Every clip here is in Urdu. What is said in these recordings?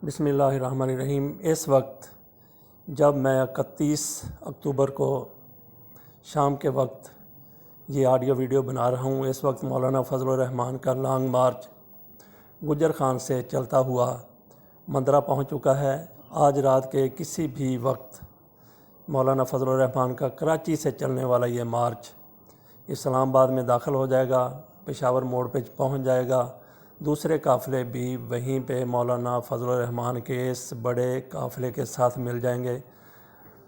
بسم اللہ الرحمن الرحیم۔ اس وقت جب میں 31 اکتوبر کو شام کے وقت یہ آڈیو ویڈیو بنا رہا ہوں، اس وقت مولانا فضل الرحمان کا لانگ مارچ گجر خان سے چلتا ہوا مندرہ پہنچ چکا ہے۔ آج رات کے کسی بھی وقت مولانا فضل الرحمان کا کراچی سے چلنے والا یہ مارچ اسلام آباد میں داخل ہو جائے گا، پشاور موڑ پہ پہنچ جائے گا۔ دوسرے قافلے بھی وہیں پہ مولانا فضل الرحمان کے اس بڑے قافلے کے ساتھ مل جائیں گے۔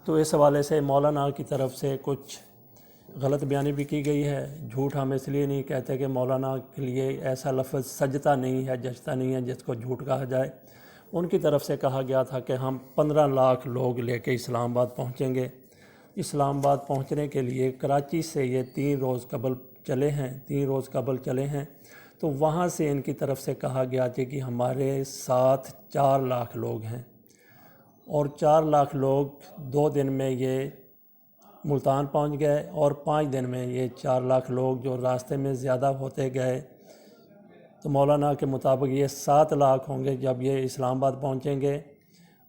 تو اس حوالے سے مولانا کی طرف سے کچھ غلط بیانی بھی کی گئی ہے۔ جھوٹ ہم اس لیے نہیں کہتے کہ مولانا کے لیے ایسا لفظ سجتا نہیں ہے، جچتا نہیں ہے جس کو جھوٹ کہا جائے۔ ان کی طرف سے کہا گیا تھا کہ ہم 15 لاکھ لوگ لے کے اسلام آباد پہنچیں گے۔ اسلام آباد پہنچنے کے لیے کراچی سے یہ 3 روز قبل چلے ہیں، تو وہاں سے ان کی طرف سے کہا گیا تھا کہ ہمارے ساتھ 4 لاکھ لوگ ہیں، اور 4 لاکھ لوگ 2 دن میں یہ ملتان پہنچ گئے، اور 5 دن میں یہ 4 لاکھ لوگ جو راستے میں زیادہ ہوتے گئے، تو مولانا کے مطابق یہ 7 لاکھ ہوں گے جب یہ اسلام آباد پہنچیں گے۔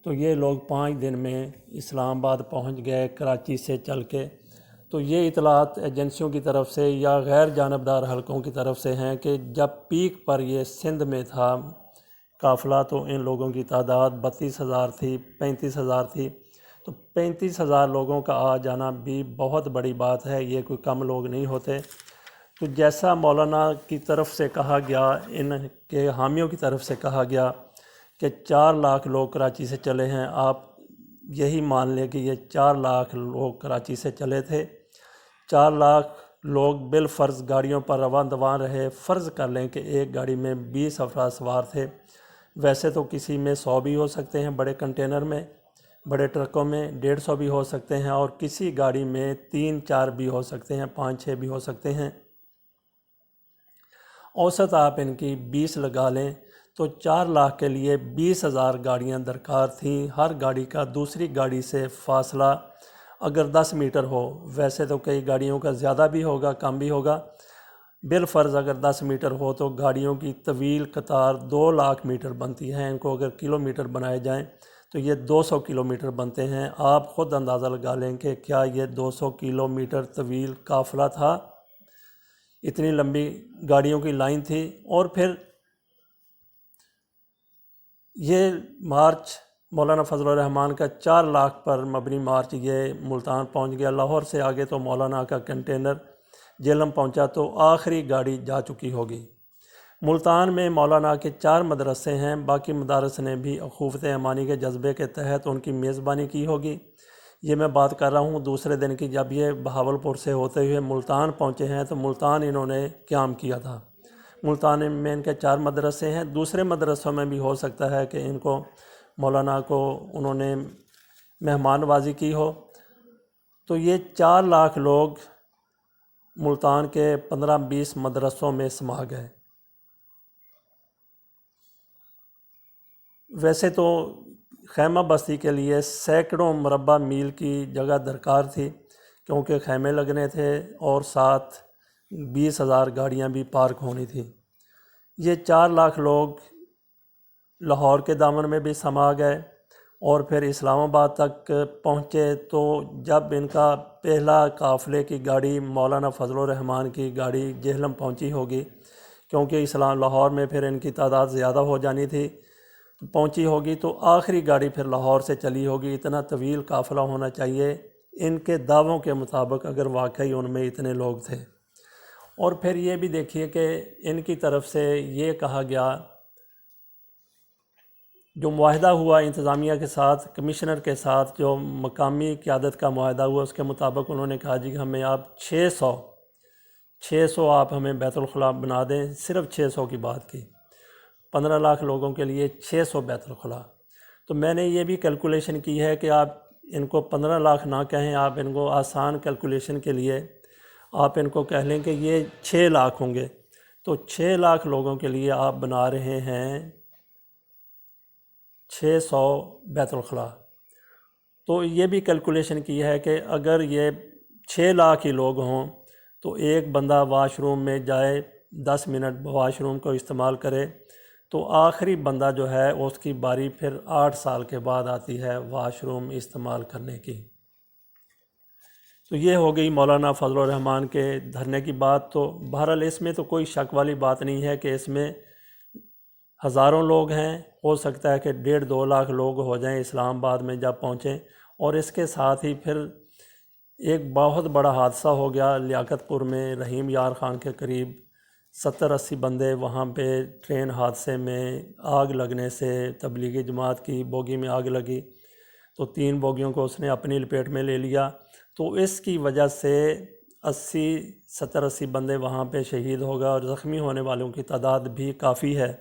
تو یہ لوگ 5 دن میں اسلام آباد پہنچ گئے کراچی سے چل کے۔ تو یہ اطلاعات ایجنسیوں کی طرف سے یا غیر جانبدار حلقوں کی طرف سے ہیں کہ جب پیک پر یہ سندھ میں تھا قافلہ تو ان لوگوں کی تعداد 32,000 تھی، 35,000 تھی۔ تو 35,000 لوگوں کا آ جانا بھی بہت بڑی بات ہے، یہ کوئی کم لوگ نہیں ہوتے۔ تو جیسا مولانا کی طرف سے کہا گیا، ان کے حامیوں کی طرف سے کہا گیا کہ 4 لاکھ لوگ کراچی سے چلے ہیں، آپ یہی مان لیں کہ یہ 4 لاکھ لوگ کراچی سے چلے تھے۔ 4 لاکھ لوگ بالفرض گاڑیوں پر رواں دواں رہے۔ فرض کر لیں کہ ایک گاڑی میں 20 افراد سوار تھے، ویسے تو کسی میں 100 بھی ہو سکتے ہیں، بڑے کنٹینر میں، بڑے ٹرکوں میں 150 بھی ہو سکتے ہیں، اور کسی گاڑی میں 3-4 بھی ہو سکتے ہیں، 5-6 بھی ہو سکتے ہیں۔ اوسط آپ ان کی 20 لگا لیں تو 4 لاکھ کے لیے 20,000 گاڑیاں درکار تھیں۔ ہر گاڑی کا دوسری گاڑی سے فاصلہ اگر 10 میٹر ہو، ویسے تو کئی گاڑیوں کا زیادہ بھی ہوگا، کم بھی ہوگا، بالفرض اگر 10 میٹر ہو تو گاڑیوں کی طویل قطار 2 لاکھ میٹر بنتی ہیں۔ ان کو اگر کلومیٹر بنائے جائیں تو یہ 200 کلومیٹر بنتے ہیں۔ آپ خود اندازہ لگا لیں کہ کیا یہ 200 کلومیٹر طویل قافلہ تھا؟ اتنی لمبی گاڑیوں کی لائن تھی۔ اور پھر یہ مارچ مولانا فضل الرحمان کا 4 لاکھ پر مبنی مارچ یہ ملتان پہنچ گیا۔ لاہور سے آگے تو مولانا کا کنٹینر جہلم پہنچا تو آخری گاڑی جا چکی ہوگی۔ ملتان میں مولانا کے 4 مدرسے ہیں، باقی مدارس نے بھی اخوت امانی کے جذبے کے تحت ان کی میزبانی کی ہوگی۔ یہ میں بات کر رہا ہوں دوسرے دن کی، جب یہ بہاولپور سے ہوتے ہوئے ملتان پہنچے ہیں تو ملتان انہوں نے قیام کیا تھا۔ ملتان میں ان کے 4 مدرسے ہیں، دوسرے مدرسوں میں بھی ہو سکتا ہے کہ ان کو مولانا کو انہوں نے مہمان نوازی کی ہو۔ تو یہ 4 لاکھ لوگ ملتان کے 15-20 مدرسوں میں سما گئے۔ ویسے تو خیمہ بستی کے لیے سینکڑوں مربع میل کی جگہ درکار تھی، کیونکہ خیمے لگنے تھے اور ساتھ 20,000 گاڑیاں بھی پارک ہونی تھیں۔ یہ 4 لاکھ لوگ لاہور کے دامن میں بھی سما گئے اور پھر اسلام آباد تک پہنچے۔ تو جب ان کا پہلا قافلے کی گاڑی مولانا فضل الرحمان کی گاڑی جہلم پہنچی ہوگی، کیونکہ لاہور میں پھر ان کی تعداد زیادہ ہو جانی تھی، پہنچی ہوگی، تو آخری گاڑی پھر لاہور سے چلی ہوگی۔ اتنا طویل قافلہ ہونا چاہیے ان کے دعووں کے مطابق، اگر واقعی ان میں اتنے لوگ تھے۔ اور پھر یہ بھی دیکھیے کہ ان کی طرف سے یہ کہا گیا، جو معاہدہ ہوا انتظامیہ کے ساتھ، کمشنر کے ساتھ، جو مقامی قیادت کا معاہدہ ہوا، اس کے مطابق انہوں نے کہا جی کہ ہمیں آپ 600 آپ ہمیں بیت الخلاء بنا دیں۔ صرف 600 کی بات کی، 15 لاکھ لوگوں کے لیے 600 بیت الخلاء۔ تو میں نے یہ بھی کیلکولیشن کی ہے کہ آپ ان کو 15 لاکھ نہ کہیں، آپ ان کو آسان کیلکولیشن کے لیے آپ ان کو کہہ لیں کہ یہ 6 لاکھ ہوں گے۔ تو 6 لاکھ لوگوں کے لیے آپ بنا رہے ہیں 600 بیت الخلاء۔ تو یہ بھی کیلکولیشن کی ہے کہ اگر یہ 6 لاکھ ہی لوگ ہوں تو ایک بندہ واش روم میں جائے، 10 منٹ واش روم کو استعمال کرے، تو آخری بندہ جو ہے اس کی باری پھر 8 سال کے بعد آتی ہے واش روم استعمال کرنے کی۔ تو یہ ہو گئی مولانا فضل الرحمان کے دھرنے کی بات۔ تو بہرحال اس میں تو کوئی شک والی بات نہیں ہے کہ اس میں ہزاروں لوگ ہیں، ہو سکتا ہے کہ 1.5-2 لاکھ لوگ ہو جائیں اسلام آباد میں جب پہنچیں، اور اس کے ساتھ ہی پھر ایک بہت بڑا حادثہ ہو گیا لیاقت پور میں، رحیم یار خان کے قریب 70-80 بندے وہاں پہ ٹرین حادثے میں آگ لگنے سے، تبلیغی جماعت کی بوگی میں آگ لگی تو 3 بوگیوں کو اس نے اپنی لپیٹ میں لے لیا۔ تو اس کی وجہ سے 70-80 بندے وہاں پہ شہید ہو گئے، اور زخمی ہونے والوں کی تعداد بھی کافی ہے۔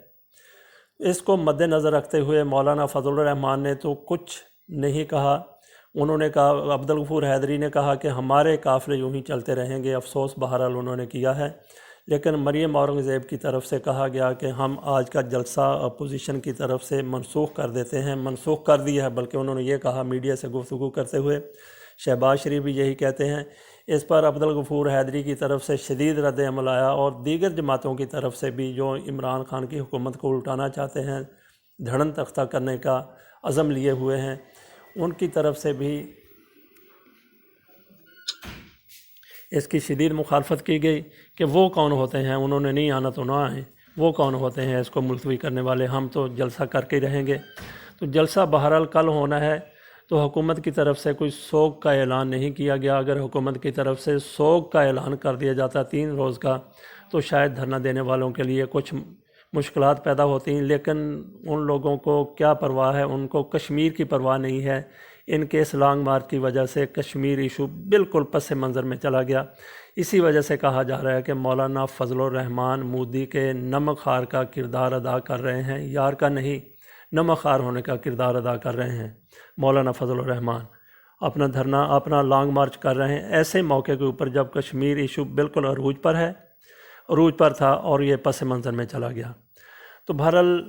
اس کو مد نظر رکھتے ہوئے مولانا فضل الرحمان نے تو کچھ نہیں کہا۔ انہوں نے کہا، عبدالغفور حیدری نے کہا کہ ہمارے قافلے یوں ہی چلتے رہیں گے۔ افسوس بہرحال انہوں نے کیا ہے، لیکن مریم اورنگزیب کی طرف سے کہا گیا کہ ہم آج کا جلسہ اپوزیشن کی طرف سے منسوخ کر دیتے ہیں، منسوخ کر دیا ہے بلکہ انہوں نے یہ کہا میڈیا سے گفتگو کرتے ہوئے۔ شہباز شریف بھی یہی کہتے ہیں۔ اس پر عبدالغفور حیدری کی طرف سے شدید رد عمل آیا، اور دیگر جماعتوں کی طرف سے بھی جو عمران خان کی حکومت کو الٹانا چاہتے ہیں، دھڑن تختہ کرنے کا عزم لیے ہوئے ہیں، ان کی طرف سے بھی اس کی شدید مخالفت کی گئی کہ وہ کون ہوتے ہیں، انہوں نے نہیں آنا تو نہ آئیں، وہ کون ہوتے ہیں اس کو ملتوی کرنے والے، ہم تو جلسہ کر کے رہیں گے۔ تو جلسہ بہرحال کل ہونا ہے۔ تو حکومت کی طرف سے کوئی سوگ کا اعلان نہیں کیا گیا۔ اگر حکومت کی طرف سے سوگ کا اعلان کر دیا جاتا 3 روز کا تو شاید دھرنا دینے والوں کے لیے کچھ مشکلات پیدا ہوتی ہیں، لیکن ان لوگوں کو کیا پرواہ ہے، ان کو کشمیر کی پرواہ نہیں ہے۔ ان کے اس لانگ مارچ کی وجہ سے کشمیر ایشو بالکل پس منظر میں چلا گیا۔ اسی وجہ سے کہا جا رہا ہے کہ مولانا فضل الرحمان مودی کے نمک خوار کا کردار ادا کر رہے ہیں، یار کا نہیں، نمک خوار ہونے کا کردار ادا کر رہے ہیں۔ مولانا فضل الرحمان اپنا دھرنا، اپنا لانگ مارچ کر رہے ہیں ایسے موقع کے اوپر جب کشمیر ایشو بالکل عروج پر ہے، عروج پر تھا، اور یہ پس منظر میں چلا گیا۔ تو بہرحال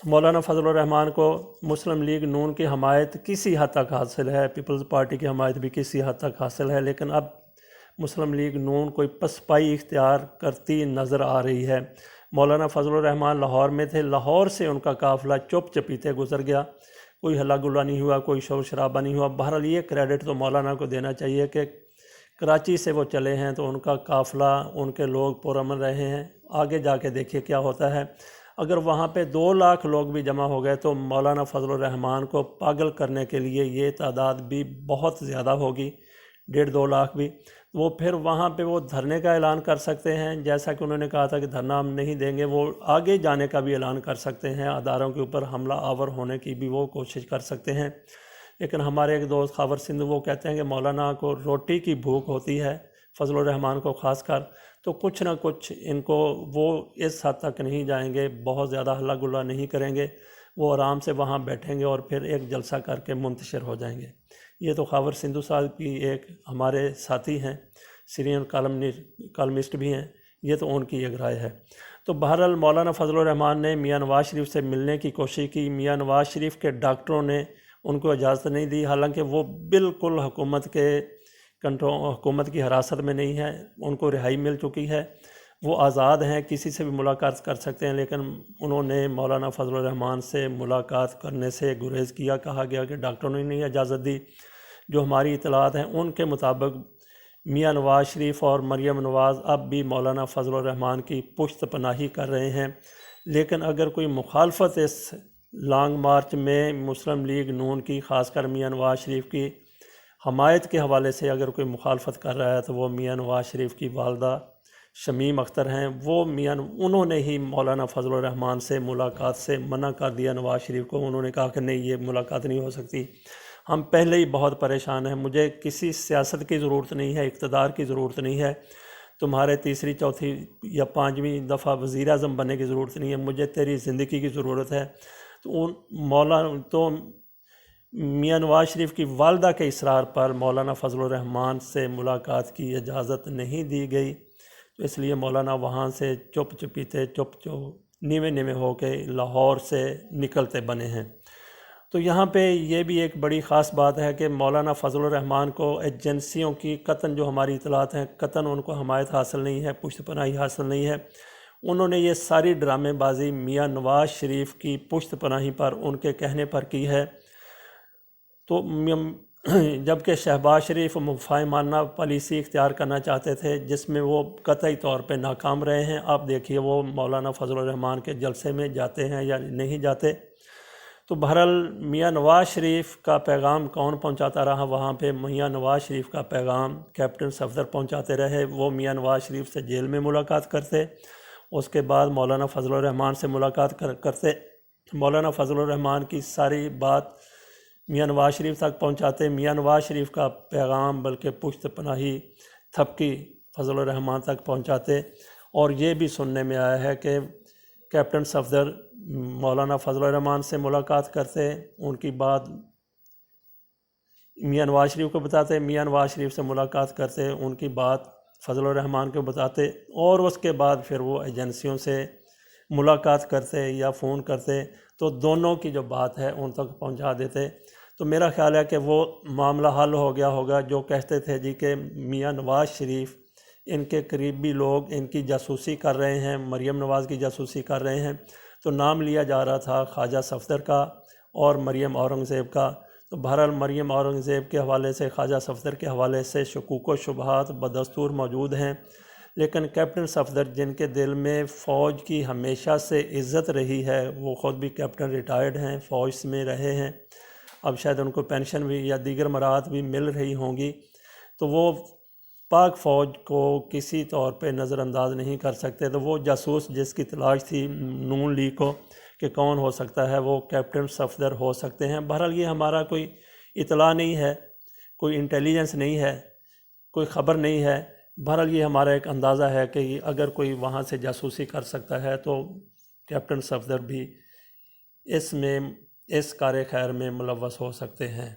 مولانا فضل الرحمان کو مسلم لیگ نون کی حمایت کسی حد تک حاصل ہے، پیپلز پارٹی کی حمایت بھی کسی حد تک حاصل ہے، لیکن اب مسلم لیگ نون کوئی پسپائی اختیار کرتی نظر آ رہی ہے۔ مولانا فضل الرحمان لاہور میں تھے، لاہور سے ان کا قافلہ چپ چپیتے گزر گیا، کوئی ہلا گلا نہیں ہوا، کوئی شور شرابہ نہیں ہوا۔ بہرحال یہ کریڈٹ تو مولانا کو دینا چاہیے کہ کراچی سے وہ چلے ہیں تو ان کا قافلہ، ان کے لوگ پرامن رہے ہیں۔ آگے جا کے دیکھیے کیا ہوتا ہے۔ اگر وہاں پہ 2 لاکھ لوگ بھی جمع ہو گئے تو مولانا فضل الرحمان کو پاگل کرنے کے لیے یہ تعداد بھی بہت زیادہ ہوگی، 1.5-2 لاکھ بھی۔ وہ پھر وہاں پہ وہ دھرنے کا اعلان کر سکتے ہیں، جیسا کہ انہوں نے کہا تھا کہ دھرنا ہم نہیں دیں گے، وہ آگے جانے کا بھی اعلان کر سکتے ہیں، اداروں کے اوپر حملہ آور ہونے کی بھی وہ کوشش کر سکتے ہیں۔ لیکن ہمارے ایک دوست خاور سندھ وہ کہتے ہیں کہ مولانا کو روٹی کی بھوک ہوتی ہے، فضل الرحمان کو خاص کر، تو کچھ نہ کچھ ان کو، وہ اس حد تک نہیں جائیں گے، بہت زیادہ ہلا گلا نہیں کریں گے، وہ آرام سے وہاں بیٹھیں گے اور پھر ایک جلسہ کر کے منتشر ہو جائیں گے۔ یہ تو خاور سندھو صاحب کی ایک ہمارے ساتھی ہیں، سیرین کالمسٹ بھی ہیں، یہ تو ان کی ایک رائے ہے۔ تو بہرحال مولانا فضل الرحمان نے میاں نواز شریف سے ملنے کی کوشش کی، میاں نواز شریف کے ڈاکٹروں نے ان کو اجازت نہیں دی، حالانکہ وہ بالکل حکومت کی حراست میں نہیں ہے، ان کو رہائی مل چکی ہے، وہ آزاد ہیں، کسی سے بھی ملاقات کر سکتے ہیں، لیکن انہوں نے مولانا فضل الرحمان سے ملاقات کرنے سے گریز کیا۔ کہا گیا کہ ڈاکٹروں نے نہیں اجازت دی۔ جو ہماری اطلاعات ہیں ان کے مطابق میاں نواز شریف اور مریم نواز اب بھی مولانا فضل الرحمان کی پشت پناہی کر رہے ہیں، لیکن اگر کوئی مخالفت اس لانگ مارچ میں مسلم لیگ نون کی، خاص کر میاں نواز شریف کی حمایت کے حوالے سے اگر کوئی مخالفت کر رہا ہے تو وہ میاں نواز شریف کی والدہ شمیم اختر ہیں۔ انہوں نے ہی مولانا فضل الرحمان سے ملاقات سے منع کر دیا نواز شریف کو۔ انہوں نے کہا کہ نہیں، یہ ملاقات نہیں ہو سکتی، ہم پہلے ہی بہت پریشان ہیں، مجھے کسی سیاست کی ضرورت نہیں ہے، اقتدار کی ضرورت نہیں ہے، تمہارے تیسری چوتھی یا 5ویں دفعہ وزیر اعظم بننے کی ضرورت نہیں ہے، مجھے تیری زندگی کی ضرورت ہے۔ تو میاں نواز شریف کی والدہ کے اصرار پر مولانا فضل الرحمان سے ملاقات کی اجازت نہیں دی گئی، تو اس لیے مولانا وہاں سے چپ چپیتے نیوے نیوے ہو کے لاہور سے نکلتے بنے ہیں۔ تو یہاں پہ یہ بھی ایک بڑی خاص بات ہے کہ مولانا فضل الرحمان کو ایجنسیوں کی قطعاً، جو ہماری اطلاعات ہیں، قطعاً ان کو حمایت حاصل نہیں ہے، پشت پناہی حاصل نہیں ہے۔ انہوں نے یہ ساری ڈرامے بازی میاں نواز شریف کی پشت پناہی پر ان کے کہنے پر کی ہے۔ تو جبکہ شہباز شریف مفاہمانہ پالیسی اختیار کرنا چاہتے تھے جس میں وہ قطعی طور پہ ناکام رہے ہیں۔ آپ دیکھیے وہ مولانا فضل الرحمان کے جلسے میں جاتے ہیں یا نہیں جاتے۔ تو بہرحال میاں نواز شریف کا پیغام کون پہنچاتا رہا وہاں پہ؟ میاں نواز شریف کا پیغام کیپٹن صفدر پہنچاتے رہے۔ وہ میاں نواز شریف سے جیل میں ملاقات کرتے، اس کے بعد مولانا فضل الرحمان سے ملاقات کرتے، مولانا فضل الرحمان کی ساری بات میاں نواز شریف تک پہنچاتے، میاں نواز شریف کا پیغام بلکہ پشت پناہی تھپکی فضل الرحمان تک پہنچاتے۔ اور یہ بھی سننے میں آیا ہے کہ کیپٹن صفدر مولانا فضل الرحمان سے ملاقات کرتے، ان کی بات میاں نواز شریف کو بتاتے، میاں نواز شریف سے ملاقات کرتے، ان کی بات فضل الرحمان کو بتاتے، اور اس کے بعد پھر وہ ایجنسیوں سے ملاقات کرتے یا فون کرتے تو دونوں کی جو بات ہے ان تک پہنچا دیتے۔ تو میرا خیال ہے کہ وہ معاملہ حل ہو گیا ہوگا جو کہتے تھے جی کہ میاں نواز شریف ان کے قریبی لوگ ان کی جاسوسی کر رہے ہیں، مریم نواز کی جاسوسی کر رہے ہیں۔ تو نام لیا جا رہا تھا خواجہ صفدر کا اور مریم اورنگزیب کا۔ تو بہرحال مریم اورنگزیب کے حوالے سے، خواجہ صفدر کے حوالے سے شکوک و شبہات بدستور موجود ہیں، لیکن کیپٹن صفدر جن کے دل میں فوج کی ہمیشہ سے عزت رہی ہے، وہ خود بھی کیپٹن ریٹائرڈ ہیں، فوج میں رہے ہیں، اب شاید ان کو پینشن بھی یا دیگر مراحت بھی مل رہی ہوں گی، تو وہ پاک فوج کو کسی طور پہ نظر انداز نہیں کر سکتے۔ تو وہ جاسوس جس کی تلاش تھی نون لیگ کو کہ کون ہو سکتا ہے، وہ کیپٹن صفدر ہو سکتے ہیں۔ بہرحال یہ ہمارا کوئی اطلاع نہیں ہے، کوئی انٹیلیجنس نہیں ہے، کوئی خبر نہیں ہے، بہرحال یہ ہمارا ایک اندازہ ہے کہ اگر کوئی وہاں سے جاسوسی کر سکتا ہے تو کیپٹن صفدر بھی اس کار خیر میں ملوث ہو سکتے ہیں۔